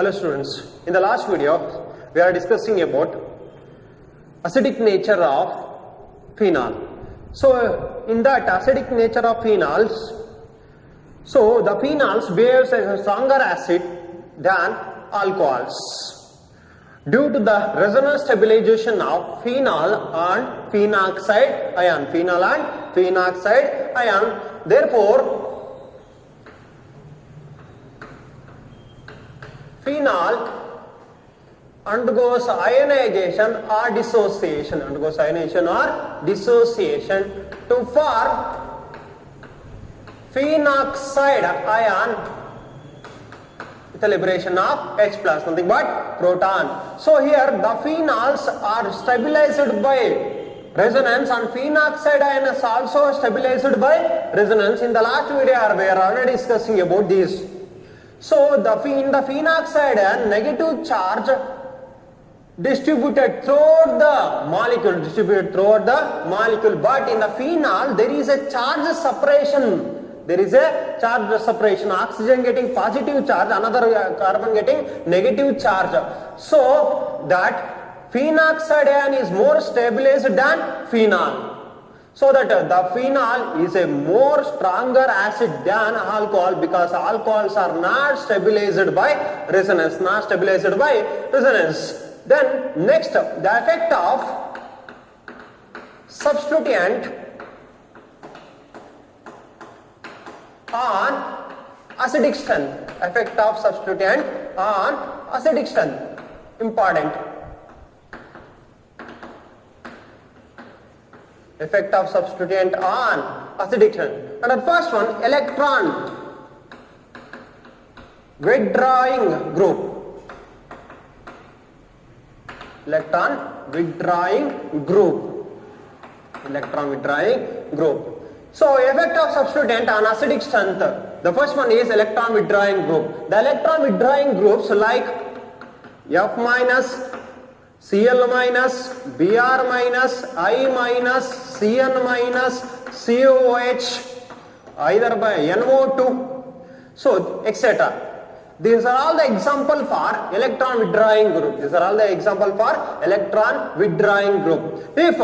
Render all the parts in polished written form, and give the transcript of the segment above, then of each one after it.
Hello students, in the last video we are discussing about acidic nature of phenol. So in that acidic nature of phenols, so the phenols behaves as a stronger acid than alcohols due to the resonance stabilization of phenol and phenoxide ion. Phenol and phenoxide ion. Therefore, phenol undergoes ionization or dissociation, to form phenoxide ion with a liberation of H plus, nothing but proton. So here the phenols are stabilized by resonance and phenoxide ion is also stabilized by resonance. In the last video we are already discussing about this. So in the phenoxide ion, negative charge distributed throughout the molecule, but in the phenol there is a charge separation. Oxygen getting positive charge, another carbon getting negative charge. So that phenoxide ion is more stabilized than phenol. So that the phenol is a more stronger acid than alcohol, because alcohols are not stabilized by resonance. Then next, the effect of substituent on acidic strength. Important. Effect of substituent on acidic strength. And the first one, electron withdrawing group. So effect of substituent on acidic strength. The first one is electron withdrawing group. The electron withdrawing groups like F minus, Cl minus, Br minus, I minus, Cn minus, COH, either by NO2, so etc. These are all the example for electron withdrawing group. If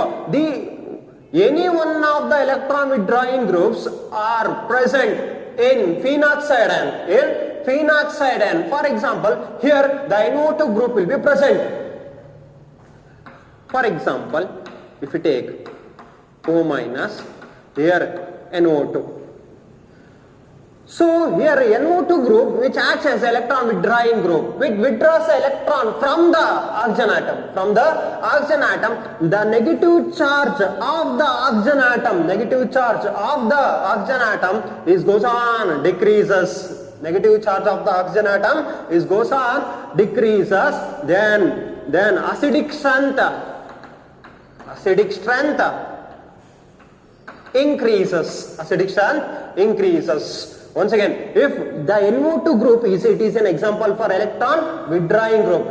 any one of the electron withdrawing groups are present in phenoxide ion, for example, here the NO2 group will be present. For example, if you take O minus, here NO2. So here NO2 group, which acts as electron withdrawing group, which withdraws the electron from the oxygen atom. The negative charge of the oxygen atom, is goes on decreases. Then acidic strength increases. Once again, if the NO2 group is an example for electron withdrawing group,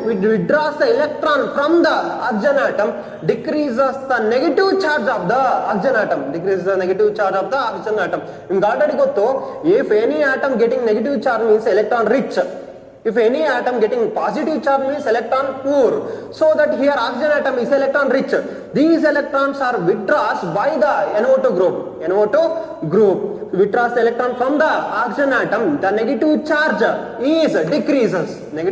which withdraws the electron from the oxygen atom, decreases the negative charge of the oxygen atom. Already got to, if any atom getting negative charge means electron rich. If any atom getting positive charge means electron poor. So that here oxygen atom is electron rich. These electrons are withdrawn by the NO2 group. Withdraws the electron from the oxygen atom. The negative charge is decreases. The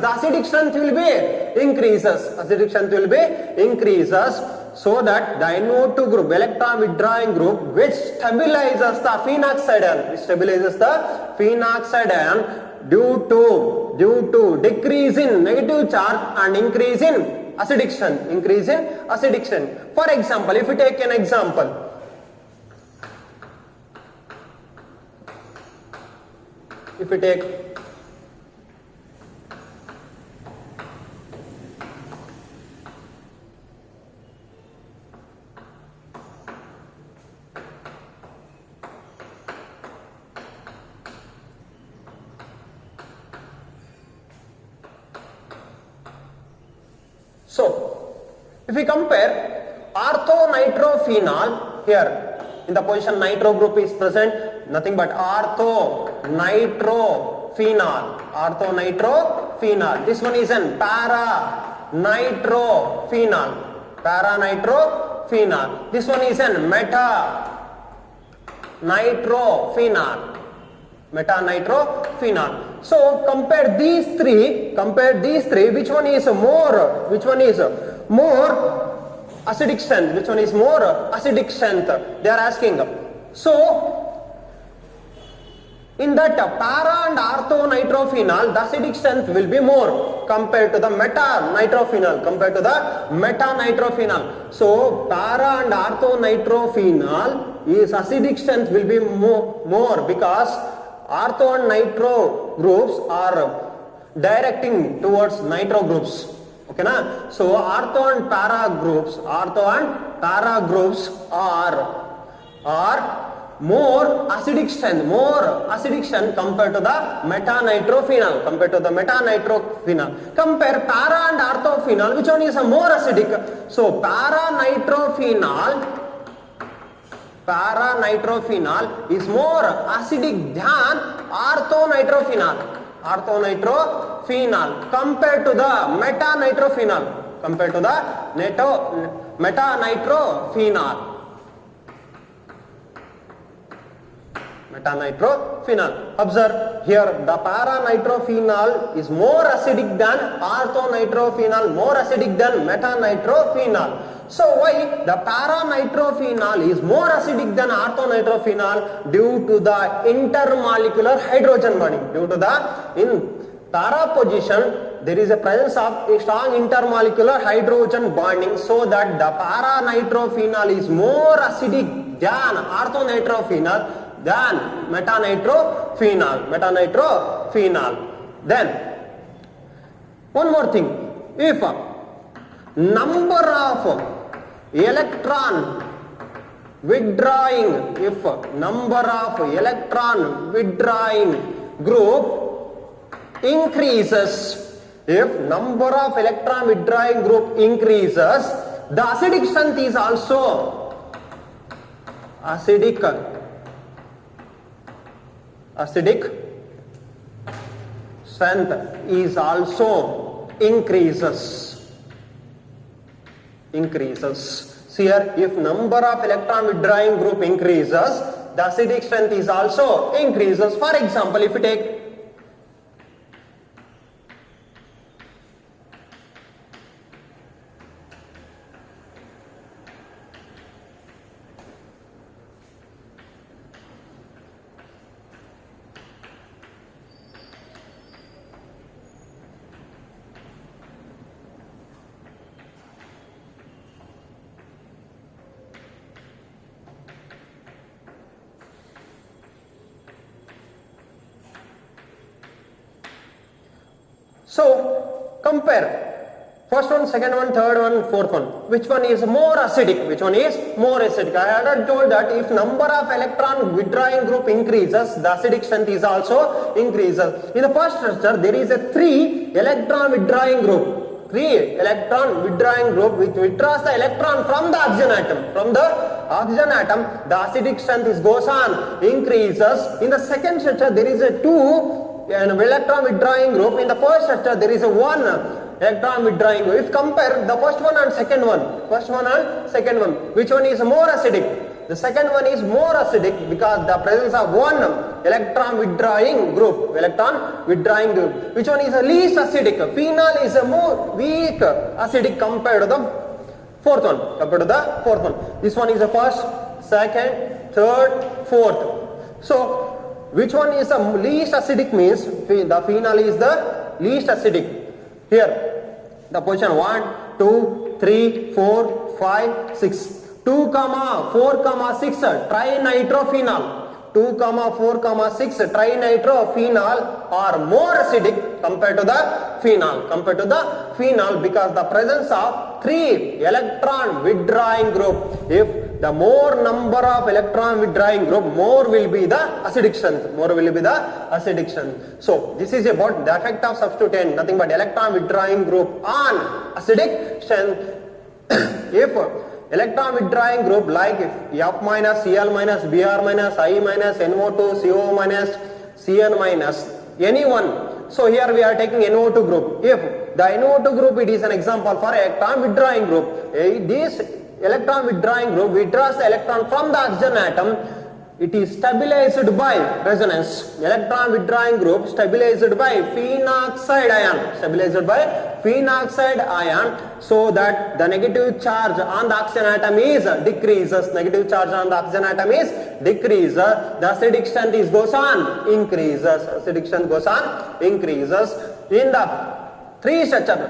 acidic strength will be increases. So that the NO2 group, electron withdrawing group, which stabilizes the phenoxide ion, due to decrease in negative charge and increase in acidic strength. For example, if we take an example, if we compare orthonitrophenol, here in the position nitro group is present, nothing but ortho nitrophenol. Orthonitrophenol. This one is an para-nitrophenol. Para-nitrophenol. This one is an meta-nitrophenol. Meta-nitrophenol. So compare these three. Which one is more acidic strength? Which one is more acidic strength? They are asking. So in that para and orthonitrophenol, the acidic strength will be more compared to the meta-nitrophenol. So para and orthonitrophenol is acidic strength will be more because ortho and nitro groups are directing towards nitro groups. Okay na? So ortho and para groups are more acidic strength compared to the meta-nitrophenol. Compare para and orthophenol, which one is more acidic? So para-nitrophenol is more acidic than orthonitrophenol compared to the meta-nitrophenol. Meta-nitrophenol. Observe here, the para-nitrophenol is more acidic than orthonitrophenol, more acidic than meta-nitrophenol. So why the para-nitrophenol is more acidic than orthonitrophenol? Due to the intermolecular hydrogen bonding. In para position, there is a presence of a strong intermolecular hydrogen bonding, so that the para-nitrophenol is more acidic than orthonitrophenol than meta-nitrophenol. Then one more thing, if number of electron withdrawing group increases, the acidic strength is also acidic strength is also increases. See here, if number of electron withdrawing group increases, the acidic strength is also increases. For example, if you take so compare first one, second one, third one, fourth one. Which one is more acidic? I had told that if number of electron withdrawing group increases, the acidic strength is also increases. In the first structure, there is a 3 electron withdrawing group. Which withdraws the electron from the oxygen atom. The acidic strength goes on, increases. In the second structure, there is a 2 electron withdrawing group. In the first structure, there is a 1 electron withdrawing group. If compare the first one and second one, which one is more acidic? The second one is more acidic because the presence of 1 electron withdrawing group. Which one is the least acidic? Phenol is a more weak acidic compared to the fourth one. This one is the first, second, third, fourth. So which one is the least acidic means the phenol is the least acidic. Here the position 1, 2, 3, 4, 5, 6. 2, 4, 6 trinitrophenol. 2, 4, 6 trinitrophenol are more acidic compared to the phenol. Because the presence of 3 electron withdrawing group. If the more number of electron withdrawing group, more will be the acidic strength. So this is about the effect of substituent, nothing but electron withdrawing group on acidic strength. If electron withdrawing group like F minus, Cl minus, Br minus, I minus, NO2, CO minus, Cn minus, any one. So here we are taking NO2 group. If the NO2 group, it is an example for electron withdrawing group. This electron withdrawing group withdraws the electron from the oxygen atom. It is stabilized by resonance. Electron withdrawing group stabilized by phenoxide ion. Stabilized by phenoxide ion, so that the negative charge on the oxygen atom is decreases. Negative charge on the oxygen atom is decreases. The acidic strength is goes on increases. Acidic strength goes on increases. In the three structure,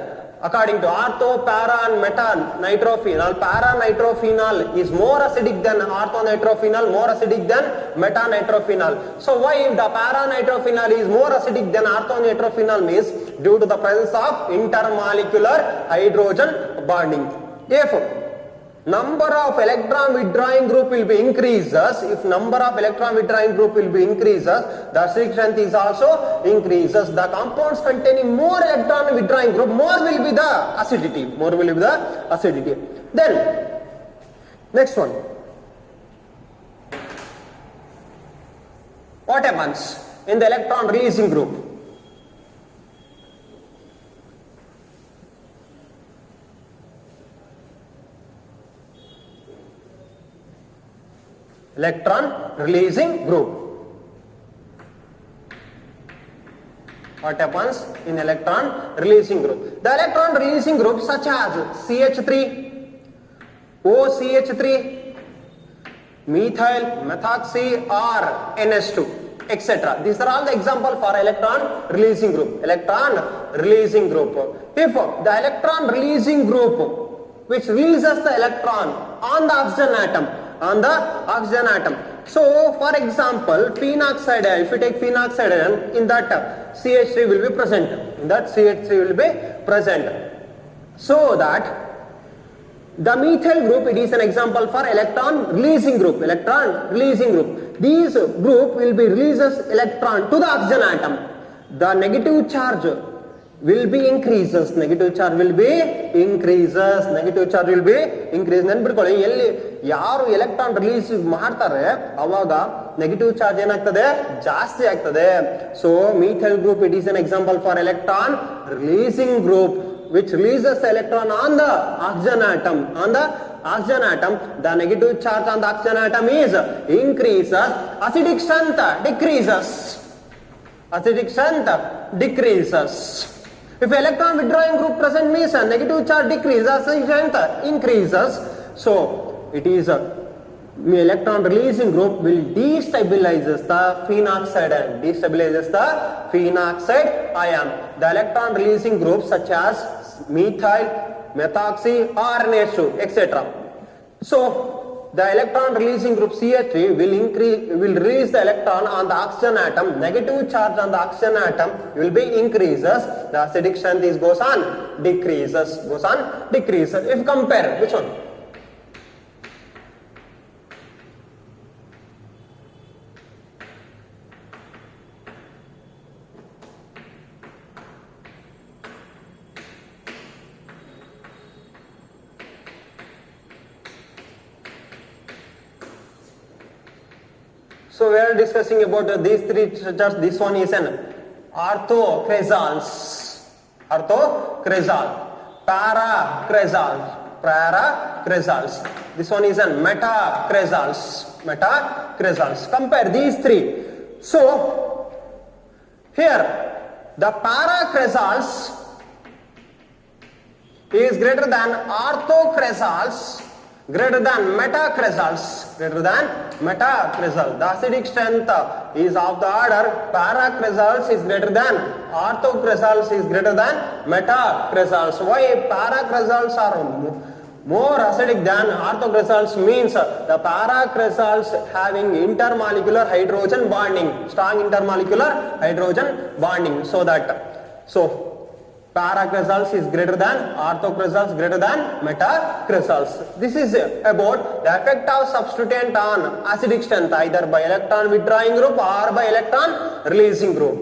according to ortho, para and meta nitrophenol, para nitrophenol is more acidic than ortho nitrophenol, more acidic than meta nitrophenol. So why the para nitrophenol is more acidic than ortho nitrophenol means due to the presence of intermolecular hydrogen bonding. If number of electron withdrawing group will be increases, if number of electron withdrawing group will be increases, the acidic strength is also increases. The compounds containing more electron withdrawing group, more will be the acidity. More will be the acidity. Then next one, what happens in the electron releasing group? Electron releasing group. What happens in electron releasing group? The electron releasing group such as CH3, OCH3, methyl, methoxy or NH2, etc. These are all the example for electron releasing group. Electron releasing group. If the electron releasing group which releases the electron on the oxygen atom, so for example phenoxide ion, if you take phenoxide ion, in that CH3 will be present, so that the methyl group, it is an example for electron releasing group. These group will be releases electron to the oxygen atom. The negative charge will be increases. Negative charge will be increases. ನೆನ್ಪಿಟ್ಕೊಳ್ಳಿ, ಎಲ್ಲಿ ಯಾರು electron release ಮಾಡ್ತಾರೆ ಅವಾಗ negative charge ಏನಾಗ್ತದೆ, ಜಾಸ್ತಿ ಆಗ್ತದೆ. So methyl group, it is an example for electron releasing group which releases the electron on the oxygen atom. The negative charge on the oxygen atom is increases. Acidic strength decreases. If electron withdrawing group present means negative charge decreases, acidic strength increases. So it is electron releasing group will destabilizes the phenoxide ion. The electron releasing groups such as methyl, methoxy or NH2, etc. So the electron releasing group CH3 will release the electron on the oxygen atom. Negative charge on the oxygen atom will be increases. The acidic strength goes on decreases. If compare, which one? So we are discussing about these three structures. This one is an orthocresals, paracresals. This one is an metacresals. Compare these three. So here the paracresals is greater than orthocresals, greater than metacresals. The acidic strength is of the order paracresals is greater than orthocresals is greater than metacresals. Why paracresals are more acidic than orthocresals means the paracresals having intermolecular hydrogen bonding, strong intermolecular hydrogen bonding, so paracresals is greater than orthocresals, greater than metacresals. This is about the effect of substituent on acidic strength either by electron withdrawing group or by electron releasing group.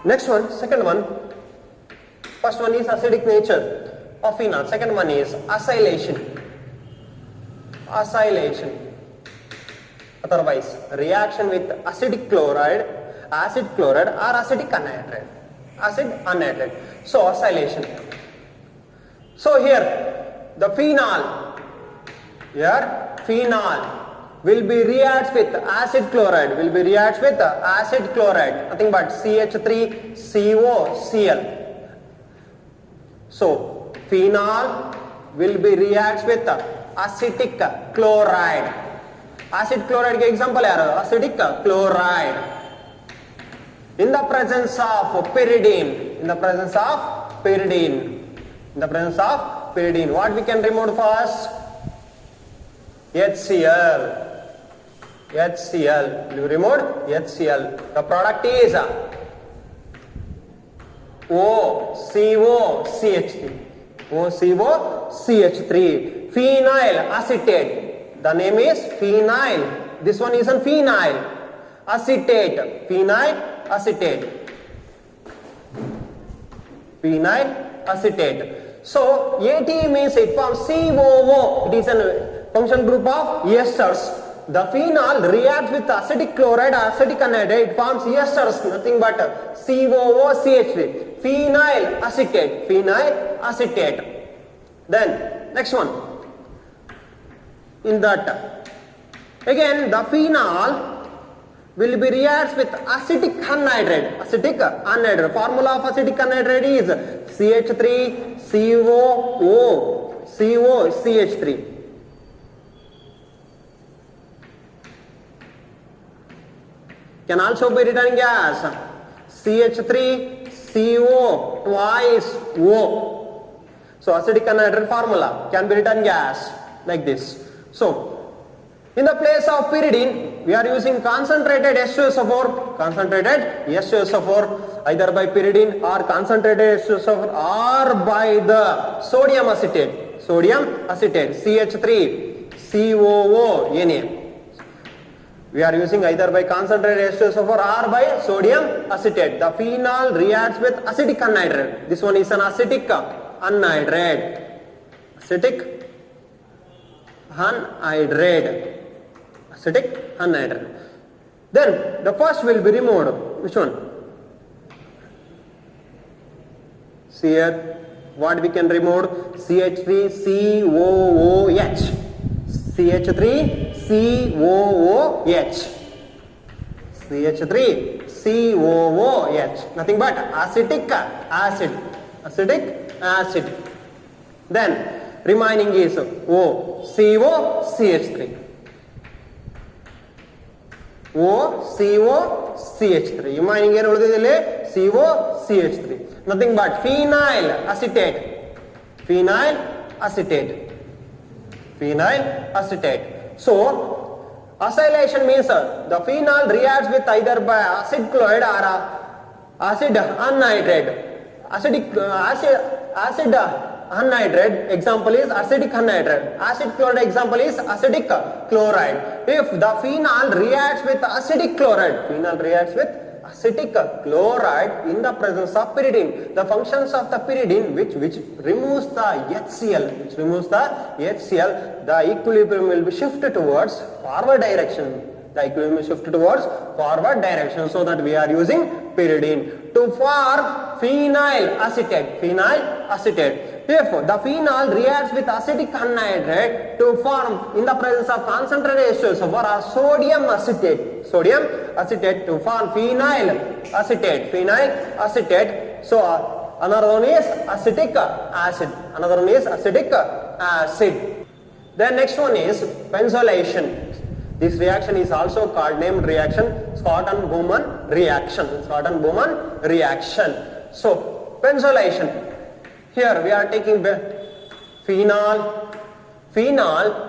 Next one, second one. First one is acidic nature of phenol. Second one is acylation. Acylation. Otherwise, reaction with acidic chloride, acid chloride or acidic anhydride. Acid anhydride. So acylation. So here the phenol will be reacts with acid chloride, nothing but CH3COCl. So phenol will be reacts with acidic chloride. Acid chloride के example यार acidic chloride. In the presence of pyridine, what we can remove first? HCl. You remove HCl. The product is OCOCH3. Phenyl acetate. The name is phenyl. This one is a phenyl acetate. Phenyl acetate. So AT means it forms COO. It is a functional group of esters. The phenol reacts with acidic chloride or acidic anhydride. It forms esters, nothing but COOCH3. Phenyl acetate. Then next one. In that again the phenol will be reacts with acidic anhydride. Formula of acidic anhydride is CH3COOCH3. Can also be written gas CH3CO twice O. So acidic anhydride formula can be written gas like this. So in the place of pyridine, we are using concentrated H2SO4, either by pyridine or concentrated H2SO4 or by the sodium acetate, CH3COONA. We are using either by concentrated H2SO4 or by sodium acetate. The phenol reacts with acidic anhydride. This one is an acidic anhydride. Then the first will be removed. Which one? See here, what we can remove? CH3COOH. Nothing but acetic acid. Then remaining is OCOCH3. Remaining here COCH3. Nothing but phenyl acetate. So acylation means the phenol reacts with either by acid chloride or acid anhydride. Acid anhydride example is acidic anhydride. Acid chloride example is acidic chloride. If the phenol reacts with acidic chloride in the presence of pyridine, the functions of the pyridine which removes the HCl, the equilibrium will be shifted towards forward direction. So that we are using pyridine to form phenyl acetate. If the phenol reacts with acidic anhydride to form in the presence of concentrated H2SO4 or sodium acetate to form phenyl acetate. So another one is acetic acid. Then next one is benzolation. This reaction is also called named reaction Schotten-Bowman reaction. So benzolation. Here we are taking phenol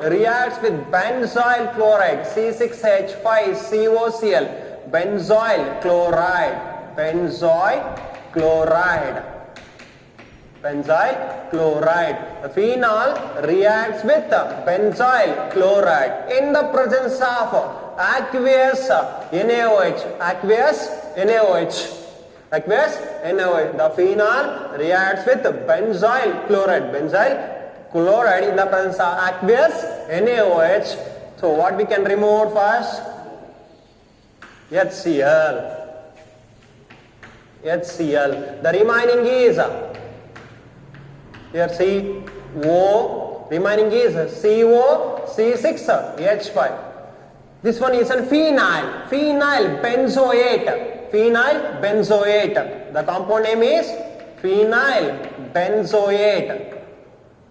reacts with benzoyl chloride C6H5COCl. Benzoyl chloride. The phenol reacts with benzoyl chloride in the presence of aqueous NaOH. Aqueous NaOH. The phenol reacts with benzyl chloride. Benzyl chloride in the presence of aqueous NaOH. So what we can remove first? HCl. HCl. The remaining is here CO. Remaining is CO C6H5. This one is a phenyl. Phenyl benzoate. Phenyl benzoate. The compound name is phenyl benzoate.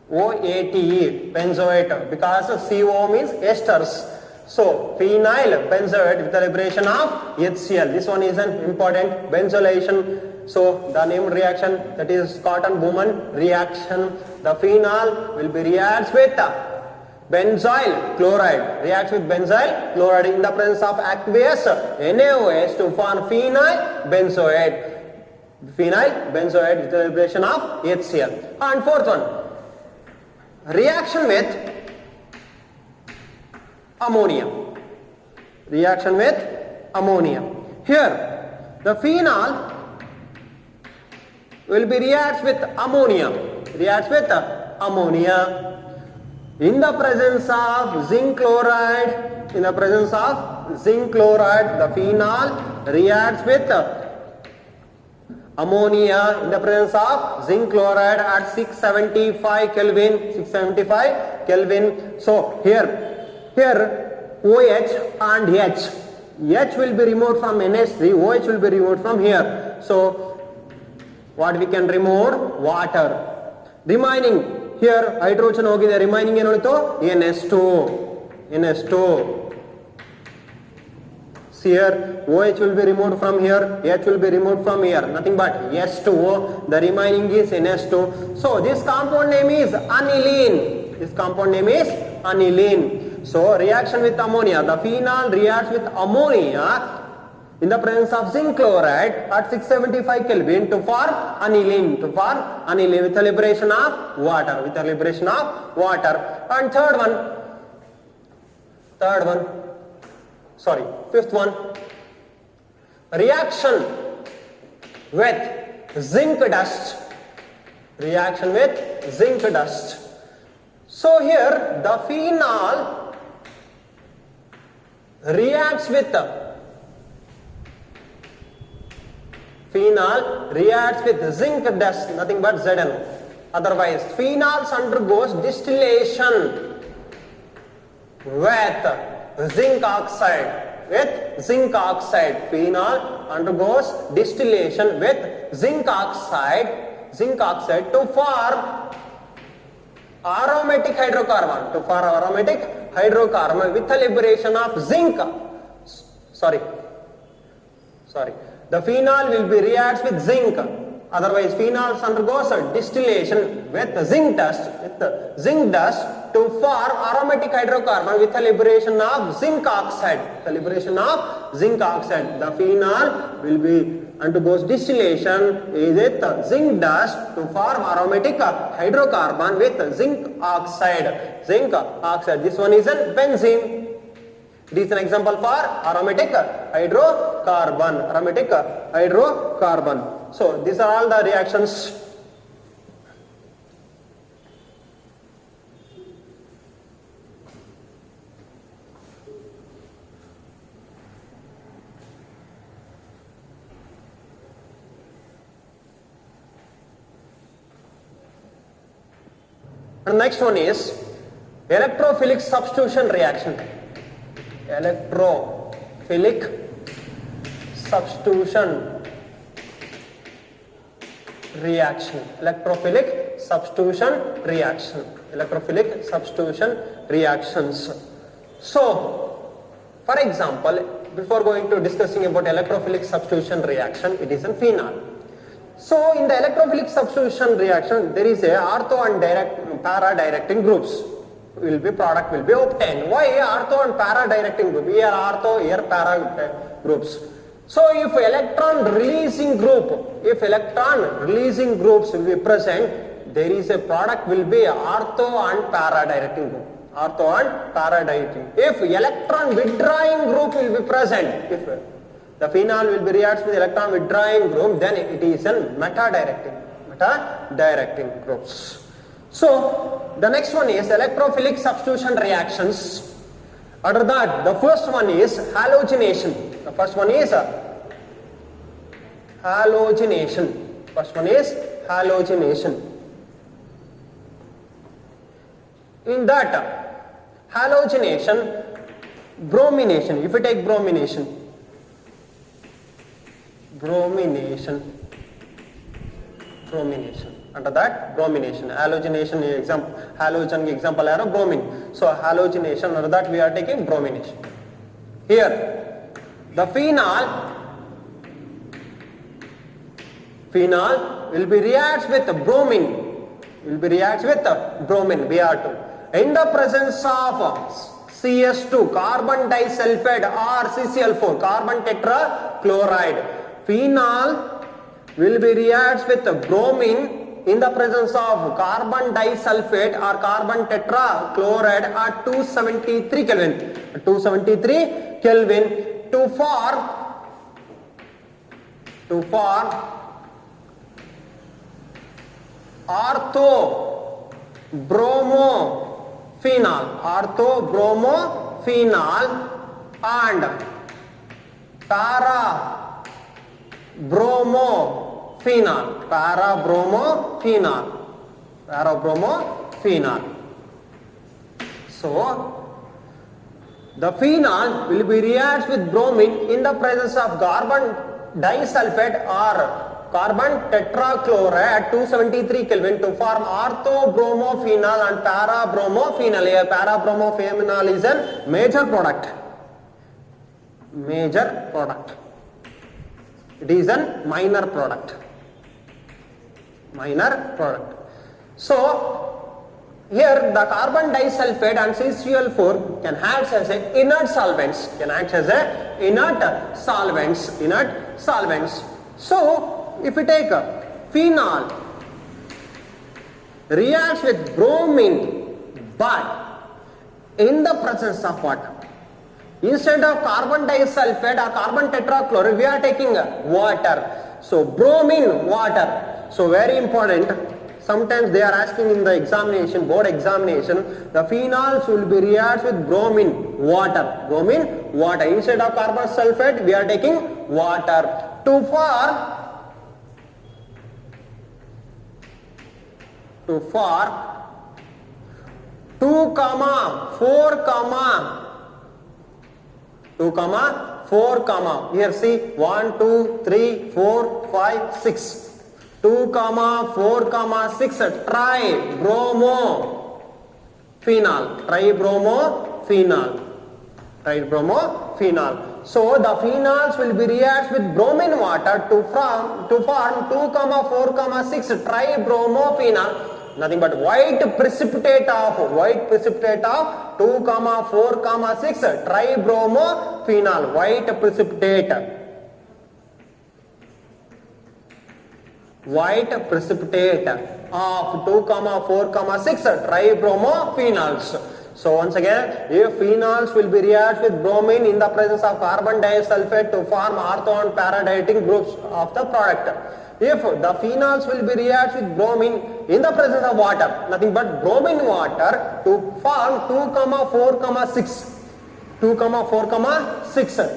OATE, benzoate, because CO means esters. So phenyl benzoate with the liberation of HCl. This one is an important benzolation. So the named reaction, that is Cotton-Bowman reaction. The phenol will be reacts with benzyl chloride. Reacts with benzyl chloride in the presence of aqueous NaOH to form phenyl benzoate. Phenyl benzoate with the liberation of HCl. And fourth one, reaction with ammonia. Reaction with ammonia. Here the phenol will be reacts with ammonia. Reacts with ammonia in the presence of zinc chloride. In the presence of zinc chloride, the phenol reacts with ammonia in the presence of zinc chloride at 675 Kelvin. 675 Kelvin. So here OH and H. H will be removed from NH3, OH will be removed from here. So what we can remove? Water. Remaining here hydrogen hogide, remaining ಏನು ಉಳಿತು? NH2. See here OH will be removed from here, H will be removed from here, nothing but H2O. The remaining is NH2. So this compound name is aniline. This compound name is aniline. So reaction with ammonia, the phenol reacts with ammonia in the presence of zinc chloride at 675 Kelvin to form aniline. To form aniline with the liberation of water. With the liberation of water. And fifth one, reaction with zinc dust. Reaction with zinc dust. So here the phenol reacts with zinc dust, nothing but ZnO. Otherwise phenols undergoes distillation with zinc oxide. Phenol undergoes distillation with zinc oxide to form aromatic hydrocarbon. With the liberation of zinc. The phenol will be reacts with zinc. Otherwise phenols undergoes distillation with zinc dust to form aromatic hydrocarbon with the liberation of zinc oxide. The phenol will be undergoes distillation with zinc dust to form aromatic hydrocarbon with zinc oxide. This one is a benzene. This is an example for aromatic hydrocarbon. So these are all the reactions. And next one is electrophilic substitution reaction. Electrophilic substitution reactions. So for example, before going to discussing about electrophilic substitution reaction, it is a phenol. So in the electrophilic substitution reaction, there is a ortho and para directing groups. Product will be obtained. Why ortho and para directing group? Here ortho, here para groups. So if electron releasing groups will be present, there is a product will be ortho and para directing group. If electron withdrawing group will be present, the phenol will be reacts with electron withdrawing group, then it is a meta-directing groups. So the next one is electrophilic substitution reactions. Under that, the first one is halogenation. The first one is halogenation. First one is halogenation. In that halogenation, bromination. If you take bromination, under that bromination, halogenation example, halogen example are bromine. So halogenation, under that we are taking bromination. Here the phenol will be reacts with bromine, Br2 in the presence of CS2, carbon disulfide, or CCl4, carbon tetrachloride. Phenol will be reacts with bromine in the presence of carbon disulfide or carbon tetrachloride at 273 Kelvin. To form orthobromophenol and parabromophenols. So the phenol will be reacts with bromine in the presence of carbon disulfide or carbon tetrachloride at 273 Kelvin to form orthobromophenol and parabromophenols. Here parabromophenols is a major product. It is a minor product. So here the carbon disulfide and CCl4 can act as inert solvents. So if we take a phenol reacts with bromine, but in the presence of what? Instead of carbon disulfide or carbon tetrachloride, we are taking water. So bromine, water. So very important. Sometimes they are asking in the examination, board examination, the phenols will be reacts with bromine, water. Instead of carbon sulfide, we are taking water. To form 2, 4, here see 1, 2, 3, 4, 5, 6. 2, 4, 6 tribromophenols. So the phenols will be reacts with bromine water to form 2, 4, 6 tribromophenol. Nothing but white precipitate of 2, 4, 6 tribromophenol. White precipitate of 2, 4, 6 tribromophenol. So once again, if phenols will be reacts with bromine in the presence of carbon disulfide to form ortho and paradiating groups of the product. If the phenols will be reacts with bromine in the presence of water, nothing but bromine water to form 2, 4, 6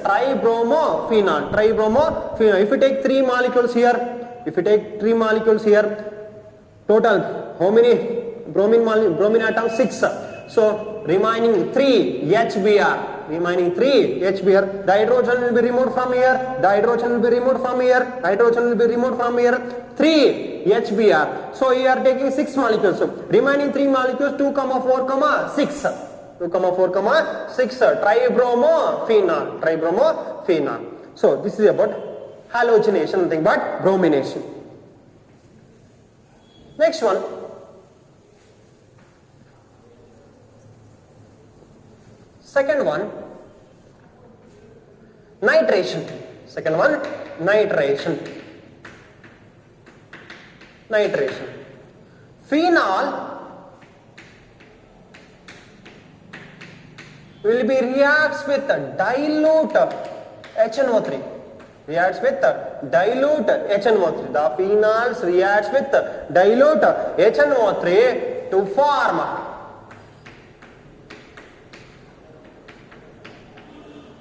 tribromophenol. If you take 3 molecules here, total how many bromine atoms? 6. So remaining 3 HBr. The hydrogen will be removed from here. 3 HBr. So you are taking 6 molecules. Remaining 3 molecules 2, 4, 6. Tribromophenol. So this is about halogenation, nothing but bromination. Next one. Second one, nitration. Phenol will be reacts with dilute HNO3. reacts with dilute HNO3. The phenols reacts with dilute HNO3 to form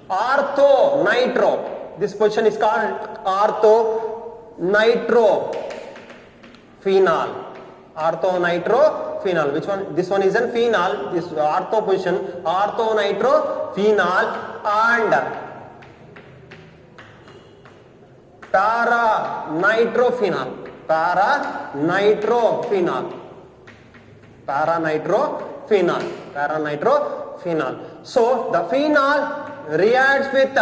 orthonitro. This position is called orthonitrophenol. Orthonitrophenol. Which one? This one is a phenol. This ortho position, orthonitrophenol and paranitrophenol. Paranitrophenol. So the phenol reacts with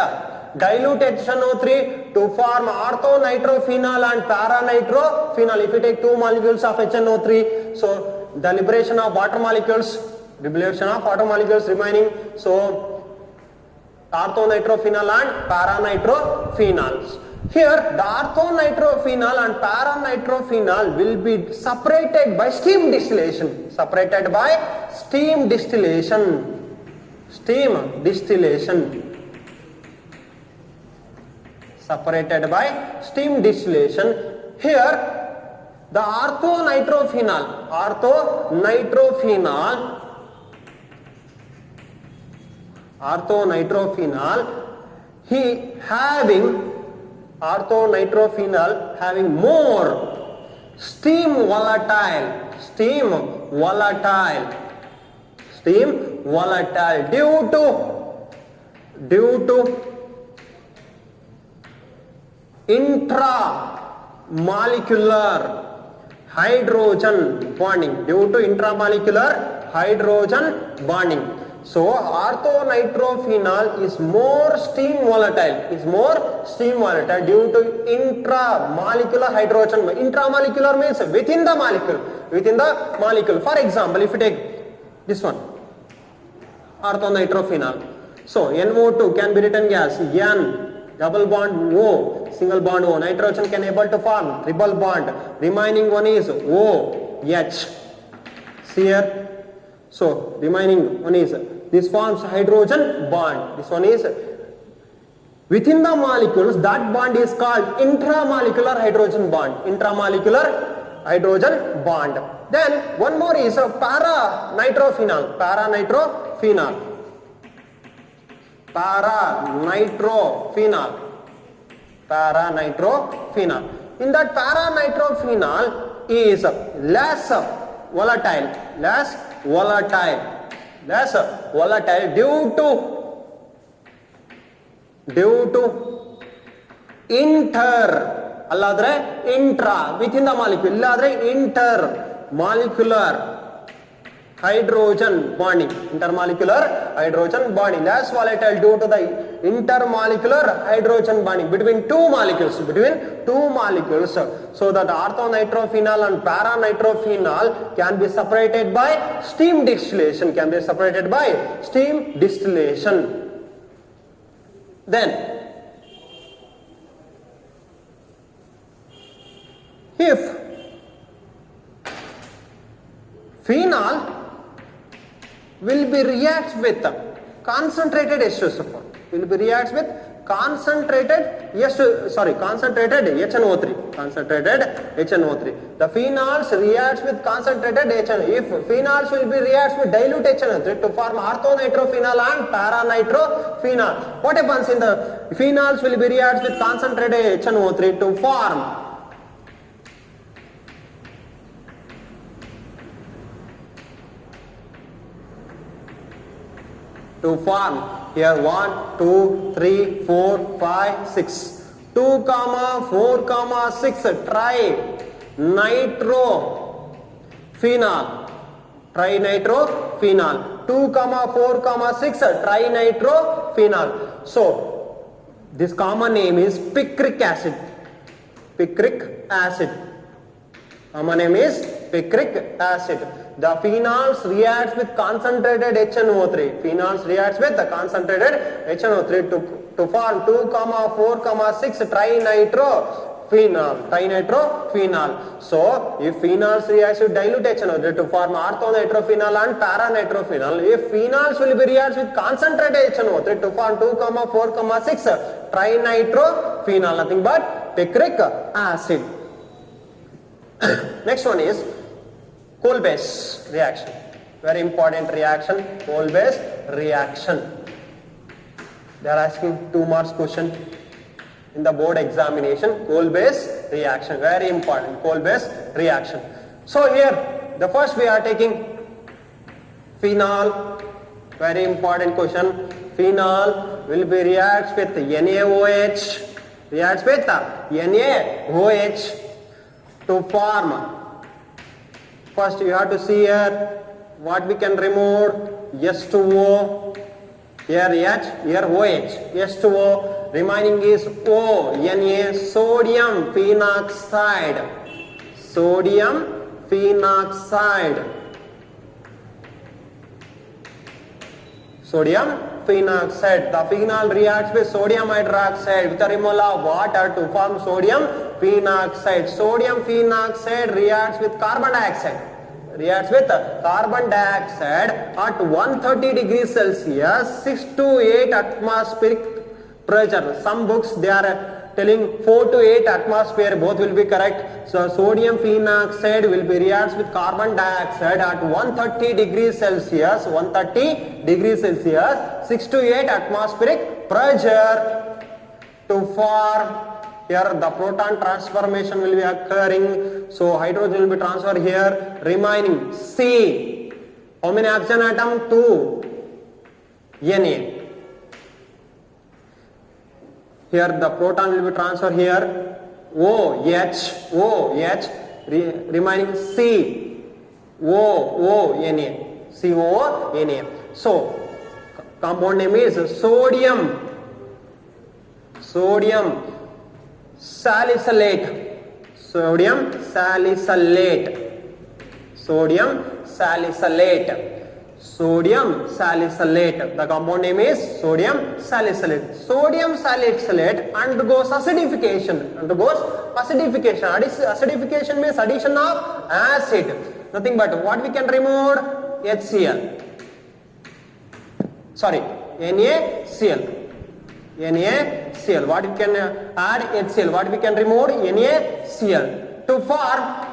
dilute HNO3 to form orthonitrophenol and paranitrophenol. If you take two molecules of HNO3, so the liberation of water molecules remaining. So orthonitrophenol and paranitроphenols. Here the orthonitrophenol and paranitrophenol will be separated by steam distillation. Separated by steam distillation. Separated by steam distillation. Here the orthonitrophenol having more steam volatile due to intramolecular hydrogen bonding. So orthonitrophenol is more steam volatile due to intramolecular hydrogen. Intramolecular means within the molecule. For example, if you take this one, orthonitrophenol. So NO2 can be written as N double bond O, single bond O. Nitrogen can able to form triple bond. Remaining one is OH. See here. So remaining one is, this forms hydrogen bond. This one is within the molecules. That bond is called intramolecular hydrogen bond. Then one more is paranitrophenol. In that paranitrophenol is less volatile due to within the molecule intermolecular hydrogen bonding. Less volatile due to the intermolecular hydrogen bonding between two molecules. So that orthonitrophenol and paranitrophenol can be separated by steam distillation. Then if phenol will be reacts with concentrated H2SO4, concentrated HNO3. The phenols reacts with concentrated HNO3. If phenols will be reacts with dilute HNO3 to form orthonitrophenol and paranitrophenol. What happens in the phenols will be reacts with concentrated HNO3 to form here 1, 2, 3, 4, 5, 6. 2, 4, 6 trinitrophenol. 2, 4, 6 trinitrophenol. So this common name is picric acid. Common name is picric acid. The phenols reacts with concentrated HNO3. To form 2, 4, 6 trinitrophenol. phenol, trinitrophenol. So if phenols react with dilute HNO to form orthonitrophenol and paranitrophenol, if phenols will be react with concentrated HNO to form 2,4,6 trinitrophenol, nothing but picric acid. Next one is coal-base reaction. Very important reaction, coal-base reaction. They are asking 2 marks question in the board examination. Coal-base reaction, very important, coal-base reaction. So here, the first we are taking phenol, very important question. Phenol will be reacts with NaOH, reacts with NaOH to form. First you have to see here what we can remove, S2O, here H, here OH, S2O, remaining is O, Na, sodium phenoxide, sodium phenoxide, sodium phenoxide. The phenol reacts with sodium hydroxide with the removal of water to form sodium phenoxide. Sodium phenoxide reacts with carbon dioxide. Reacts with carbon dioxide at 130 degrees Celsius, 6 to 8 atmospheric pressure. Some books they are telling 4 to 8 atmosphere, both will be correct. So sodium phenoxide will be reacts with carbon dioxide at 130 degrees Celsius, 130 degrees Celsius, 6 to 8 atmospheric pressure to form. Here the proton transformation will be occurring, so hydrogen will be transferred here, remaining C. How many oxygen atom? 2. Na. Here the proton will be transferred here, OH, remaining C, Na, COO-Na. So compound name is sodium salicylate, sodium salicylate, sodium salicylate, sodium salicylate. The compound name is sodium salicylate. Sodium salicylate undergoes acidification. Acidification means addition of acid. Nothing but what we can remove? HCl. Sorry, NaCl. NaCl. What we can add? HCl. What we can remove? NaCl. To form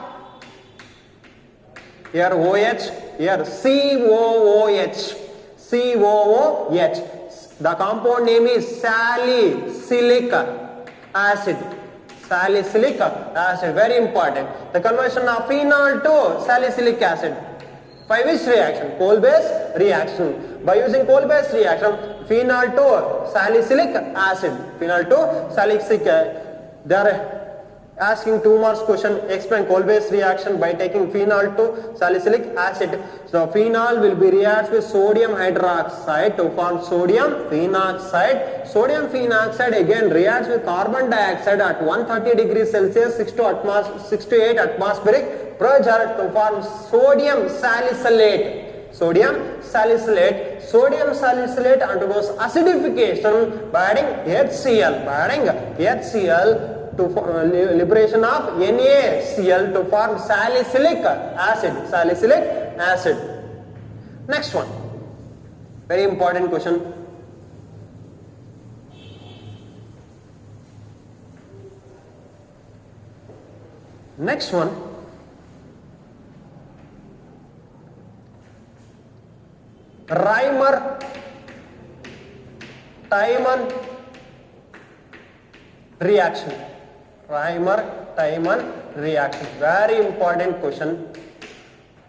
here OH, here COOH. COOH. The compound name is salicylic acid. Salicylic acid, very important. The conversion of phenol to salicylic acid. By which reaction? Coal-base reaction. By using coal-base reaction, phenol to salicylic acid. Phenol to salicylic acid. They are asking 2 marks question. Explain coal-base reaction by taking phenol to salicylic acid. So phenol will be reacts with sodium hydroxide to form sodium phenoxide. Sodium phenoxide again reacts with carbon dioxide at 130 degrees Celsius, 6 to 8 atmospheric pressure to form sodium salicylate. Sodium salicylate. Sodium salicylate undergoes acidification by adding HCl. To liberation of NaCl to form salicylic acid. Next one, very important question. Next one, Reimer-Tiemann reaction. Reimer-Tiemann reaction, very important question.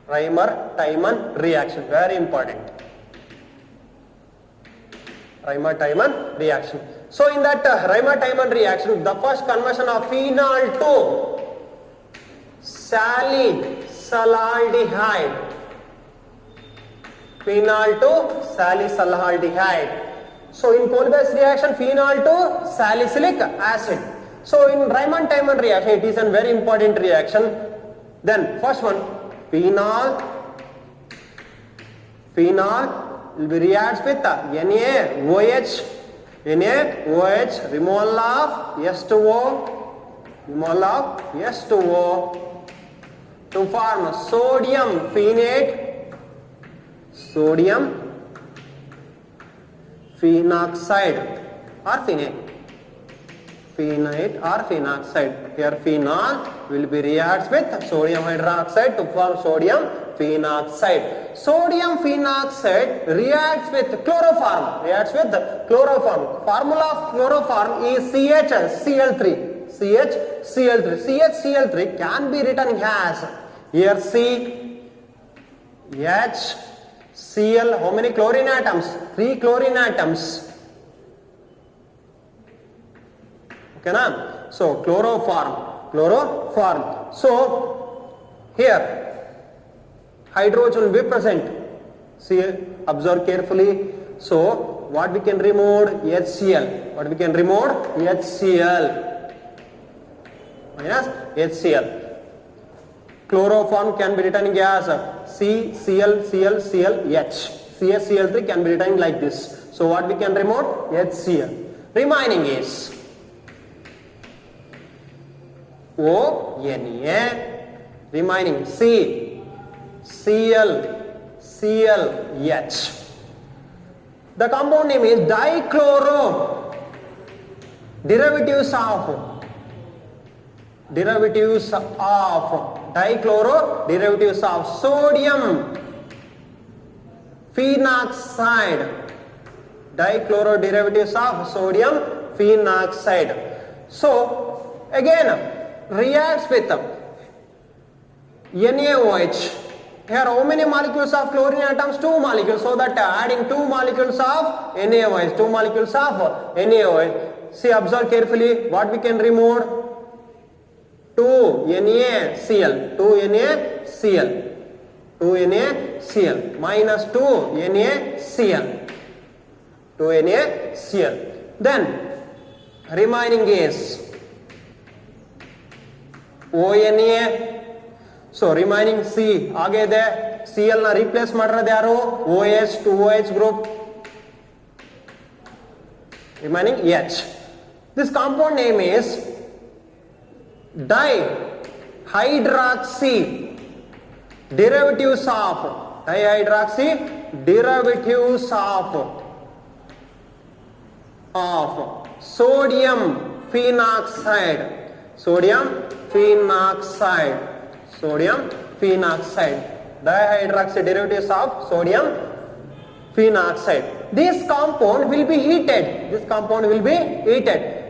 Reimer-Tiemann reaction, very important. Reimer-Tiemann reaction. So in that Reimer-Tiemann reaction, the first conversion of phenol to salicylaldehyde. Phenol to salicylaldehyde. So in coal-base reaction, phenol to salicylic acid. So in Reimer-Tiemann reaction, it is a very important reaction. Then first one, phenol will be reacts with NaOH, removal of S2O, mole of H2O to form sodium phenate, sodium phenoxide or phenate, phenate or phenoxide. Here phenol will be reacts with sodium hydroxide to form sodium phenoxide. Sodium phenoxide reacts with chloroform. Reacts with chloroform. Formula of chloroform is CHCl3. CHCl3 can be written as here C, H, Cl. How many chlorine atoms? 3 chlorine atoms. Okay, na? So chloroform. So here hydrogen will be present. See, observe carefully. So what we can remove? HCl. What we can remove? HCl minus HCl. Chloroform can be written as CCl, CHCl3 can be written like this. So what we can remove? HCl. Remaining is ONA. Remaining C, Cl, ClH. The compound name is dichloro. Derivatives of dichloro, derivatives of sodium phenoxide, dichloro derivatives of sodium phenoxide. So again reacts with NaOH. Here how many molecules of chlorine atoms? 2 molecules. So that adding 2 molecules of NaOH, 2 molecules of NaOH. See, observe carefully what we can remove. 2 NaCl, 2 NaCl, 2 NaCl minus 2 NaCl, 2 NaCl. Then remaining is ONA. So remaining C agide Cl na replace ಮಾಡಿರೋದು ಯಾರು? OH, 2OH group. Remaining H. This compound name is dihydroxy, derivatives of dihydroxy, derivatives of sodium phenoxide, sodium phenoxide, dihydroxy derivatives of sodium phenoxide. This compound will be heated.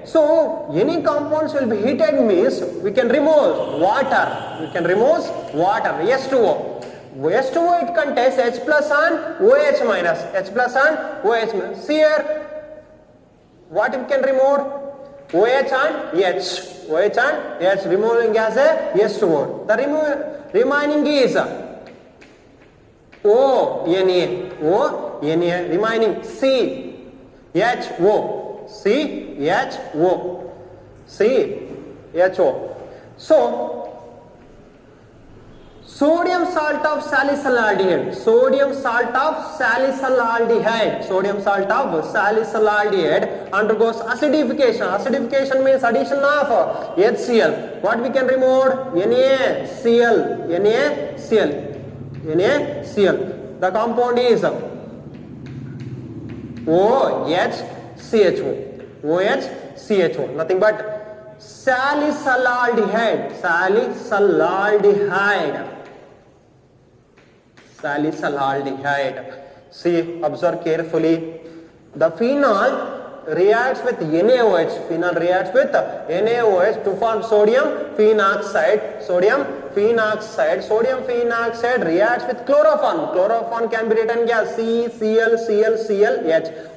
So any compounds will be heated means we can remove water, H2O. H2O it contains H plus and OH minus, See here what we can remove? OH and H, removing as a H2O. The remaining is ONA, remaining CHO. So sodium salt of salicylaldehyde, undergoes acidification. Acidification means addition of HCl. What we can remove? NaCl. The compound is OHCHO, nothing but salicylaldehyde. See, observe carefully. The phenol reacts with NaOH. To form sodium phenoxide. Sodium phenoxide reacts with chloroform. Chloroform can be written as CCl,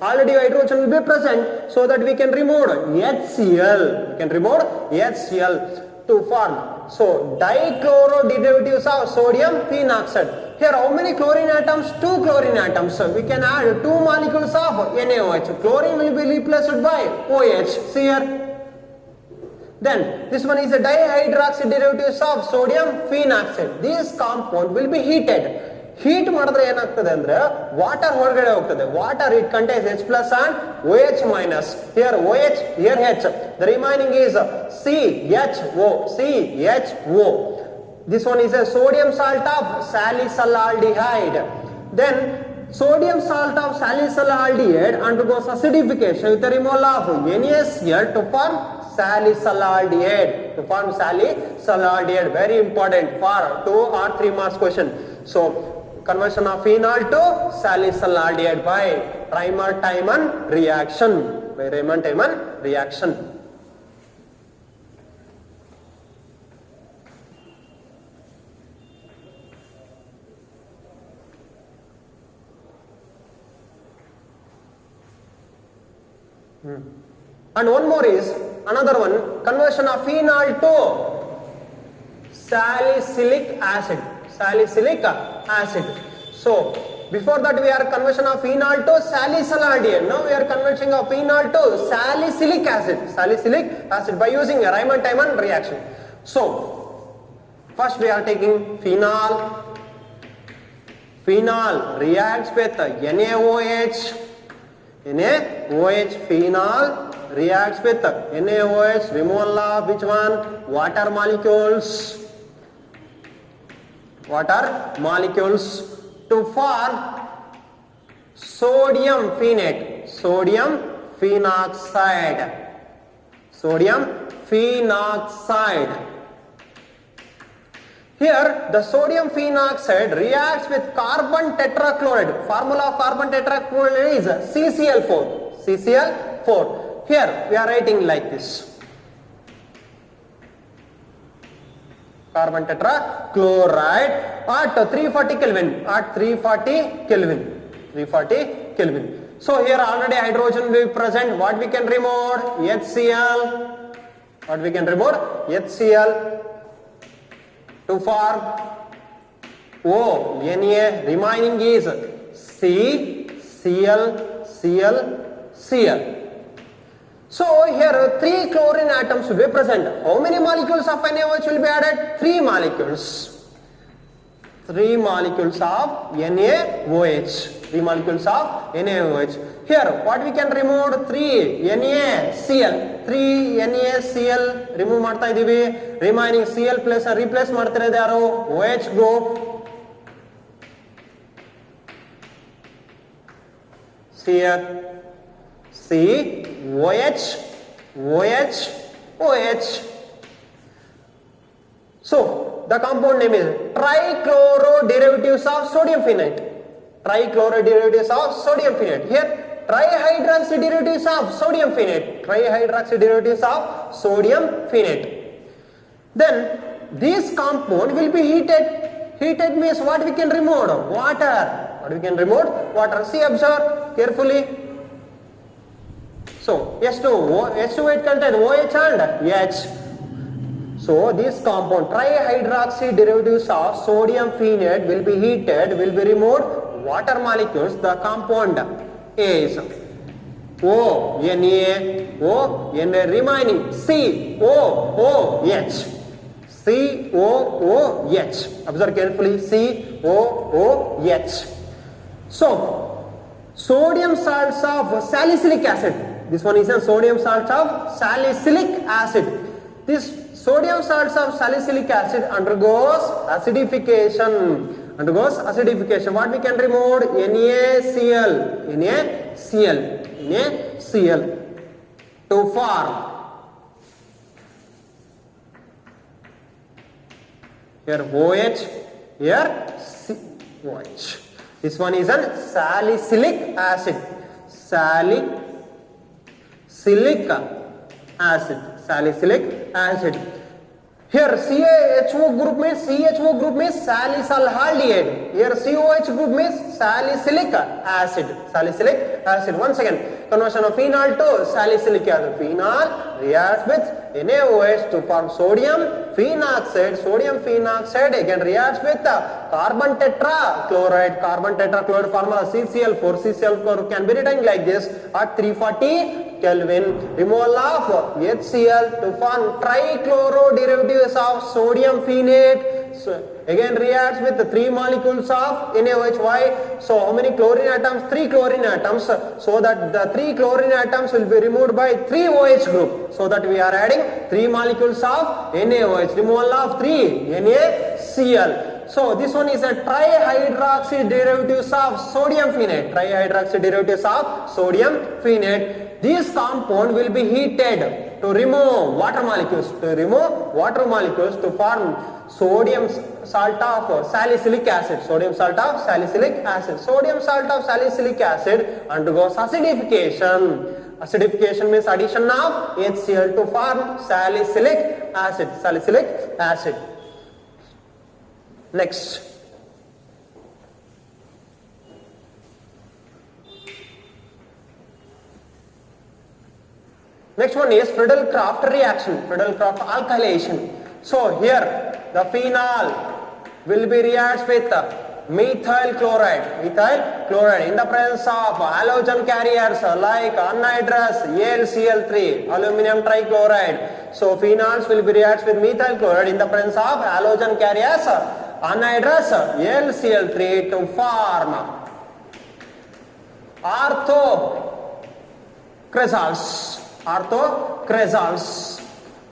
Already hydrogen will be present, so that we can remove HCl. To form. So dichloro derivatives of sodium phenoxide. Here how many chlorine atoms? 2 chlorine atoms. So we can add 2 molecules of NaOH. Chlorine will be replaced by OH. See here. Then this one is a dihydroxy derivatives of sodium phenoxide. This compound will be heated. Heat ಮಾಡಿದ್ರೆ ಏನಾಗ್ತದೆ ಅಂದ್ರೆ water ಹೊರಗಡೆ ಹೋಗ್ತದೆ. Water it contains H plus and OH minus. Here OH, here H. The remaining is CHO. CHO. This one is a sodium salt of salicylaldehyde. Then sodium salt of salicylaldehyde undergoes acidification with the removal of NaCl to form salicylaldehyde. To form salicylaldehyde, very important for 2 or 3 marks question. So conversion of phenol to salicylaldehyde by Reimann-Tiemann reaction. By Reimann-Tiemann reaction. And one more is another one, conversion of phenol to salicylic acid. Salicylic acid. So before that we are conversion of phenol to salicylaldehyde. Now we are converting of phenol to salicylic acid. Salicylic acid by using a Reimann-Tiemann reaction. So first we are taking phenol. Phenol reacts with NaOH. NaOH, phenol reacts with NaOH, removal of which one? Water molecules. Water molecules to form sodium phenate. Sodium phenoxide. Sodium phenoxide. Here the sodium phenoxide reacts with carbon tetrachloride. Formula of carbon tetrachloride is CCl4. CCl4. Here we are writing like this. Carbon tetrachloride at 340 Kelvin. At 340 Kelvin. 340 Kelvin. So here already hydrogen will be present. What we can remove? HCl. What we can remove? HCl. To form O, Na, remaining is C, Cl, Cl, Cl. So here 3 chlorine atoms will be present. How many molecules of NaOH will be added? 3 molecules. 3 molecules of NaOH. 3 molecules of NaOH. Here what we can remove? 3 NaCl. 3 NaCl remove ಮಾಡ್ತಾ ಇದೀವಿ. Remaining Cl plus replace ಮಾಡ್ತಿರೋದು ಯಾರು? OH group. Here C, OH, OH, OH. So the compound name is trichloroderivatives of sodium phenate. Trichloroderivatives of sodium phenate. Here trihydroxy derivatives of sodium phenate. Trihydroxy derivatives of sodium phenate. Then this compound will be heated. Heated means what we can remove? Water. What we can remove? Water. See, observe carefully. So H2 it contains OH and H. So this compound trihydroxy derivatives of sodium phenate will be heated, will be removed. Water molecules, the compound is O, Na, O, Na, remaining C, O, O, H. C, O, O, H. Observe carefully. C, O, O, H. So sodium salts of salicylic acid. This one is a sodium salts of salicylic acid. This sodium salts of salicylic acid undergoes acidification. Undergoes acidification. What we can remove? NaCl. NaCl. NaCl. To form. Here OH. Here OH. This one is a salicylic acid. Salicylic acid. Here CHO group means salicylaldehyde. Here COH group means salicylic acid. Salicylic acid. Once again, conversion of phenol to salicylic acid. Phenol reacts with NaOH to form sodium phenoxide. Sodium phenoxide again reacts with carbon tetrachloride. Carbon tetrachloride formula CCl4. CCl4 can be written like this at 340 Kelvin. Removal of HCl to form trichloroderivatives of sodium phenate. So again reacts with the 3 molecules of NaOH. Why? So how many chlorine atoms? 3 chlorine atoms. So that the 3 chlorine atoms will be removed by 3 OH group. So that we are adding 3 molecules of NaOH. Removal of 3 NaCl. So this one is a trihydroxy derivatives of sodium phenate. Trihydroxy derivatives of sodium phenate. This compound will be heated to remove water molecules. To form sodium salt of salicylic acid. Sodium salt of salicylic acid. Sodium salt of salicylic acid undergoes acidification. Acidification means addition of HCl to form salicylic acid. Salicylic acid. Next. Next one is Friedel-Crafts reaction. Friedel-Crafts alkylation. So here the phenol will be reacts with methyl chloride. Methyl chloride in the presence of halogen carriers like anhydrous AlCl3, aluminum trichloride. So phenols will be reacts with methyl chloride in the presence of halogen carriers anhydrous AlCl3 to form orthocresals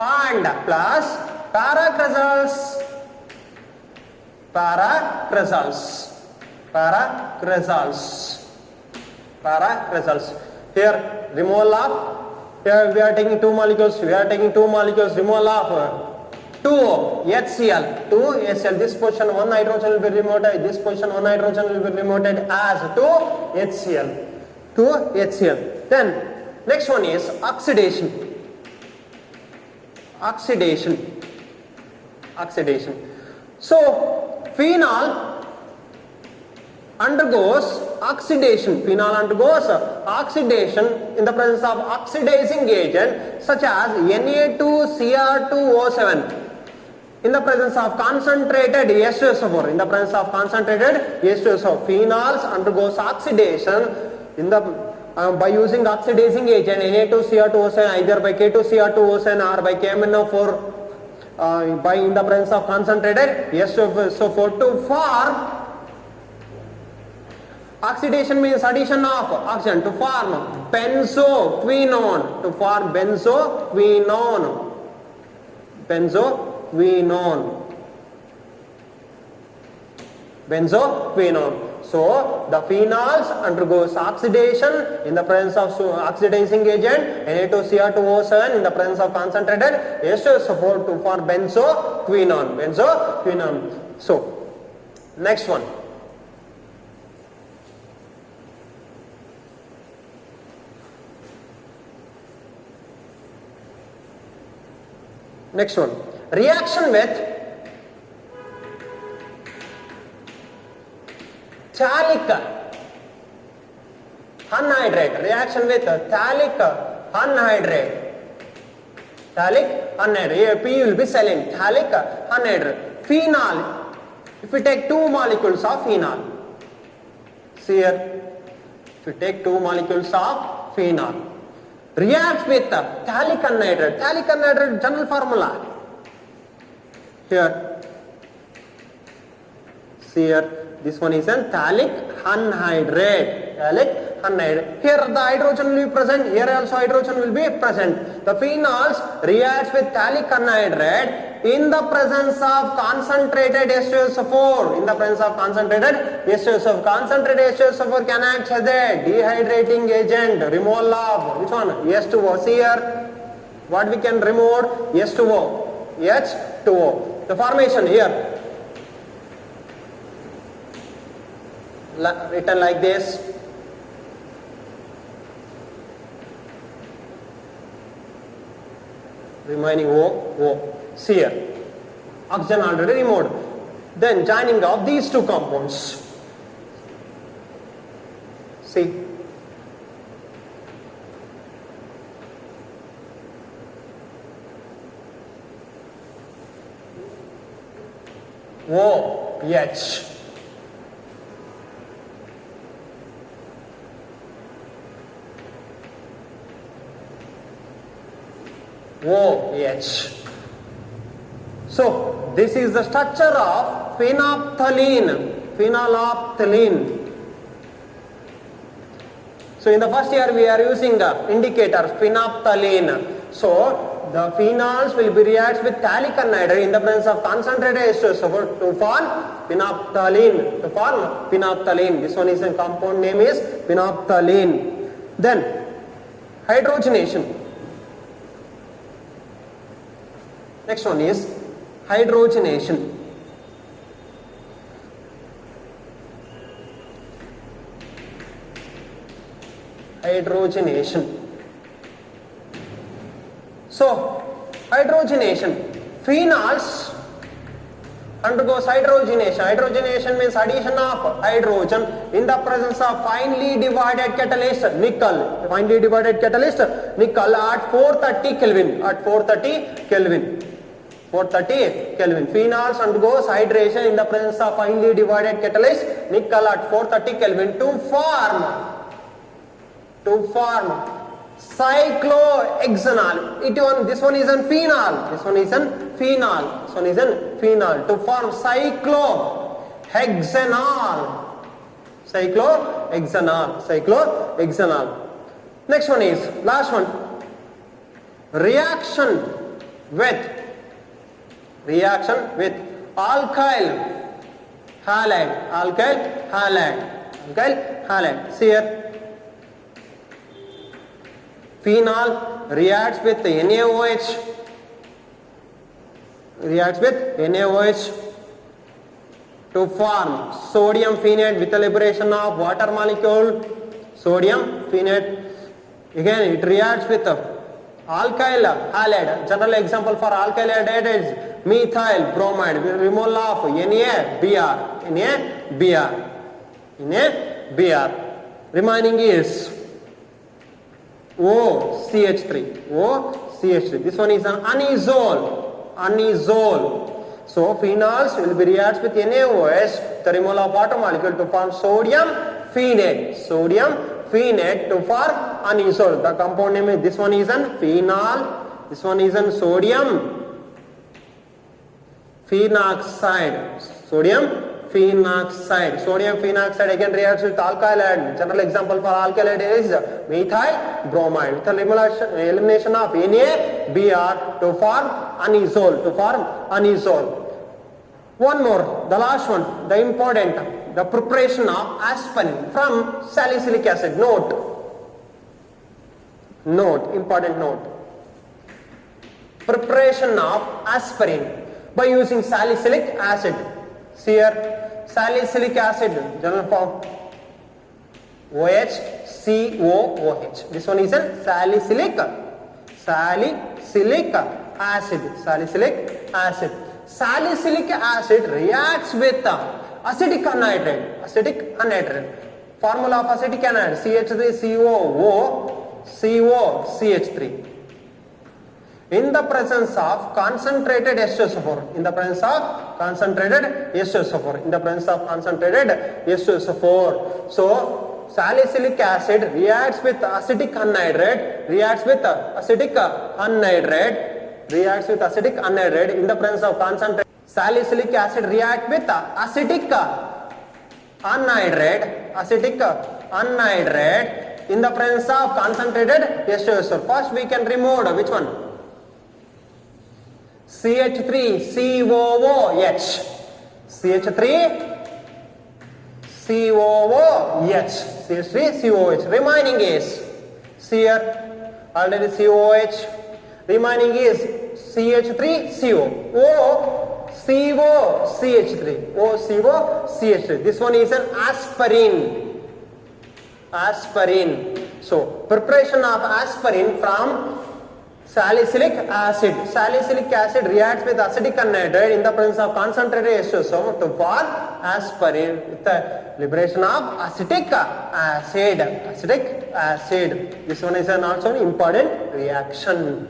and plus paracresals. Here removal of, here we are taking 2 molecules, removal of 2 HCl, 2 HCl. This position 1 hydrogen will be removed, this position 1 hydrogen will be removed as 2 HCl. Then next one is oxidation. So phenol undergoes oxidation. In the presence of oxidizing agent such as Na2Cr2O7. In the presence of concentrated H2SO4. Phenols undergoes oxidation in the by using oxidizing agent Na2Cr2O7, either by K2Cr2O7 or by KMnO4, by in the presence of concentrated H2SO4 to form oxidation means addition of oxygen to form benzoquinone. So the phenols undergoes oxidation in the presence of oxidizing agent Na2Cr2O7 in the presence of concentrated H2SO4 to form benzoquinone. So next one. Reaction with phthalic anhydride. Here P will be silent. Phthalic anhydride. Phenol. If we take 2 molecules of phenol. See here. If we take 2 molecules of phenol. Reacts with phthalic anhydride. Phthalic anhydride general formula. Here. See here. This one is a phthalic anhydride. Here the hydrogen will be present. Here also hydrogen will be present. The phenols reacts with phthalic anhydride in the presence of concentrated H2SO4. Concentrated H2SO4 can act as a dehydrating agent. Removal of which one? H2O. See here. What we can remove? H2O. The formation here. Written like this. Remaining O. See here. Oxygen already removed. Then joining of these 2 compounds. See. OH. So this is the structure of phenolphthalein. Phenolphthalein. So in the first year we are using indicators phenolphthalein. So the phenols will be reacts with phthalic anhydride in the presence of concentrated esters to form phenolphthalein. To form phenolphthalein. This one is a compound name is phenolphthalein. Then hydrogenation. Next one is hydrogenation. Hydrogenation. So, hydrogenation. Phenols undergoes hydrogenation. Hydrogenation means addition of hydrogen in the presence of finely divided catalyst nickel. Finely divided catalyst nickel at 430 Kelvin. At 430 Kelvin. 430 Kelvin. Phenols undergoes hydration in the presence of finely divided catalyst nickel at 430 Kelvin to form cyclohexanol. This one is a phenol. This one is a phenol. This one is a phenol. To form cyclohexanol. Cyclohexanol. Next one is last one. Reaction with alkyl halide. See here. Phenol reacts with NaOH to form sodium phenate with the liberation of water molecule. Sodium phenate. Again it reacts with alkyl halide. General example for alkyl halide is methyl bromide. Removal of NaBr. Remaining is OCH3. This one is an anisole. So phenols will be reacts with NaOH, the removal of water molecule to form sodium phenate to form anisole. The compound name is, this one is an phenol, this one is an sodium phenoxide. Sodium phenoxide again reacts with alkyl halide. General example for alkyl halide is methyl bromide with the elimination of NaBr to form anisole. One more, the last one, the important, the preparation of aspirin from salicylic acid. Important note. Preparation of aspirin by using salicylic acid. See here, salicylic acid, general form OHCOOH. This one is a salicylic acid. Salicylic acid reacts with acetic anhydride. Formula of acetic anhydride CH3COO in the presence of concentrated H2SO4. So salicylic acid reacts with acetic anhydride in the presence of concentrated. Salicylic acid react with acetic anhydride in the presence of concentrated H2SO4. First we can remove which one? CH3COOH. Remaining is, see here, already COH. Remaining is CH3CO. OCOCH3. This one is an aspirin. So preparation of aspirin from salicylic acid. Salicylic acid reacts with acetic anhydride in the presence of concentrated H2SO to form aspirin with the liberation of acetic acid. This one is also an important reaction.